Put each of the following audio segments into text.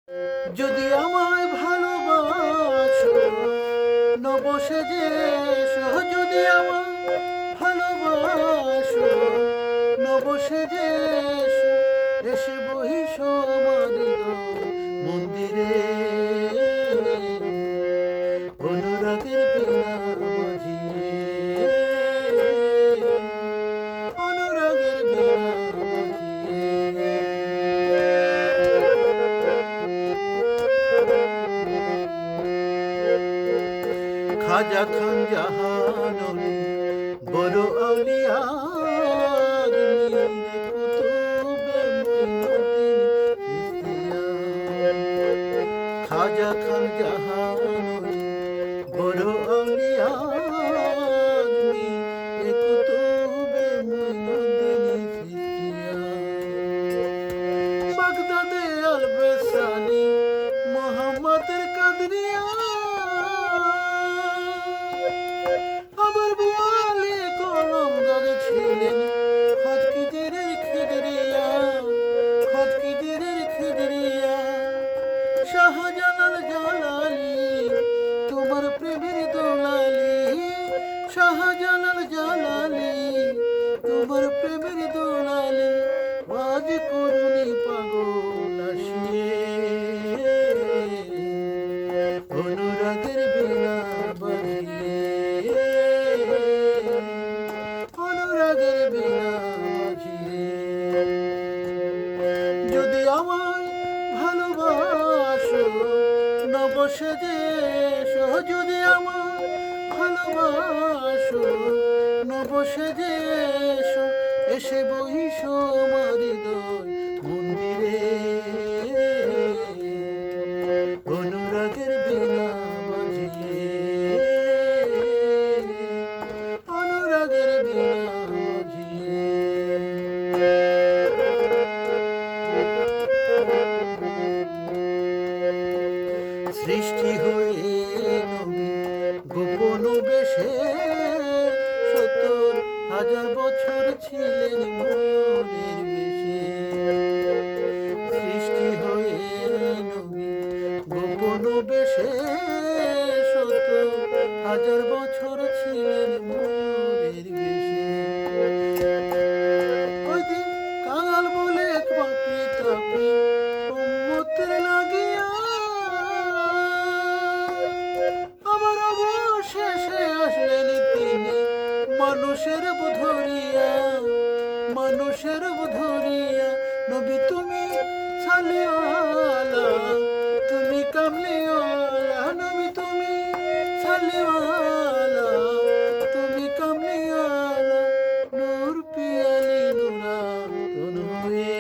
যদি আমায় ভালোবাসো নবসেজে এসো, যদি আমায় ভালোবাসো নবসেজে এসো, এসে বহিসো আমার মন্দিরে অনুরাগের বীণা বাজিয়ে, অনুরাগের বীণা বাজিয়ে। খাজা খান জাহাননি বড় আউলিয়া খাজা খান জাহাননি বড় আউলিয়া কুতুবে মুইনুদ্দিন বাগদাদে আলবেসানি মোহাম্মদের কাদরিয়া, আবার বোয়ালি কলমদার ছিলেন খতকিদের খিদরিয়া, খতকিদের খিদরিয়া। শাহজালাল জালালি তোমার প্রেমের দোলালি, শাহজালাল জালালি তোমার প্রেমের দোলালি, আজ করুনি পাগল আসিয়ে অনুরাগের বীণা বাজিয়ে, অনুরাগের বীণা বাজিয়ে। যদি আমায় ভালোবাসো নবসেজে এসো, যদি আমায় ভালোবাসো নবসেজে এসো, এসে বহিসো আমার হৃদয় মন্দিরে অনুরাগের বীণা বাজিয়ে, অনুরাগের বীণা বাজিয়ে। সৃষ্টি হয়ে নবী গোপন বেশে ৭০,০০০ বছর ছিলেন ময়ূরের বেশে। সৃষ্টি হয়ে নবী গোপন বেশে ৭০,০০০ বছর ছিলেন ময়ূরের বেশে। ওই দিন কাঙাল বলে এক পাপি তাপি উম্মতের লাগিয়া, আবার অবশেষে আসলেন তিনি মানুষের ধরিয়া, মানুষের ধরিয়া। নবী তুমি সালেওয়ালা, তুমি কামলিওয়ালা, নবী তুমি সালেওয়ালা, তুমি কামলিওয়ালা। নূর পিয়ালি নুরাতন হয়ে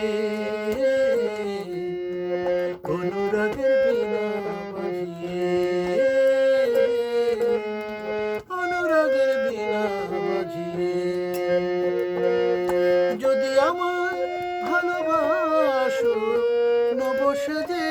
অনুরাগের বীণা বাজিয়ে, অনুরাগের বীণা বাজিয়ে। যদি আমায় ভালোবাসো নবসেজে